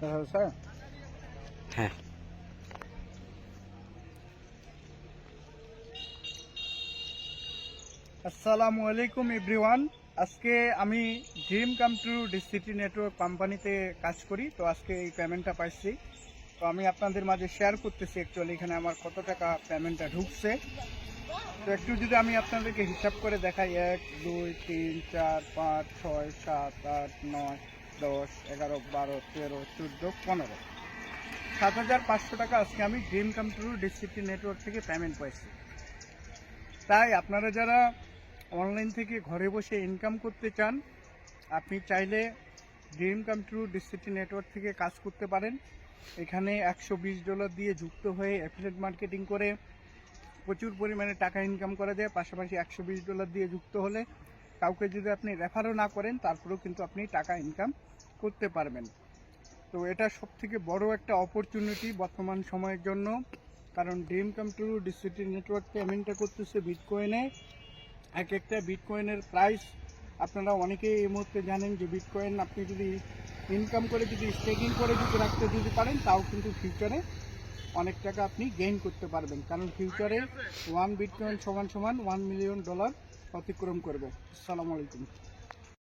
হ্যাঁ, আসসালামু আলাইকুম এভরিওয়ান। আজকে আমি ড্রিম কাম ট্রু ডিসিটি নেটওয়ার্ক কোম্পানিতে কাজ করি। তো আজকে এই পেমেন্টটা পাইছি, তো আমি আপনাদের মাঝে শেয়ার করতেছি অ্যাকচুয়ালি এখানে আমার কত টাকা পেমেন্টটা ঢুকছে। তো একটু যদি আমি আপনাদেরকে হিসাব করে দেখাই, 1 2 3 4 5 6 7 8 9 10 11 12 13 14 15 7,500 টাকা আজকে আমি ড্রিম কাম ট্রু ডিসিটি নেটওয়ার্ক থেকে পেমেন্ট পাইছি। তাই আপনারা যারা অনলাইন থেকে ঘরে বসে ইনকাম করতে চান, আপনি চাইলে ড্রিম কাম ট্রু ডিসিটি নেটওয়ার্ক থেকে কাজ করতে পারেন। এখানে $120 দিয়ে যুক্ত হয়ে অ্যাফিলিয়েট মার্কেটিং করে প্রচুর পরিমাণে টাকা ইনকাম করা যায়। পাশাপাশি $120 দিয়ে যুক্ত হলে কাউকে যদি আপনি রেফারও না করেন, তারপরেও কিন্তু আপনি টাকা ইনকাম করতে পারবেন। তো এটা সবথেকে বড় একটা অপরচুনিটি বর্তমান সময়ের জন্য, কারণ ড্রিম কাম ট্রু ডিসিটি নেটওয়ার্ক পেমেন্টটা করতেছে বিটকয়েনে। এক একটা বিটকয়েনের প্রাইস আপনারা অনেকেই এই মুহূর্তে জানেন যে বিটকয়েন আপনি যদি ইনকাম করে যদি স্টেকিং করে যদি রাখতে যদি পারেন, তাও কিন্তু ফিউচারে অনেক টাকা আপনি গেইন করতে পারবেন, কারণ ফিউচারে 1 বিটকয়েন সমান $1 মিলিয়ন অতিক্রম করবে। আসসালামু আলাইকুম।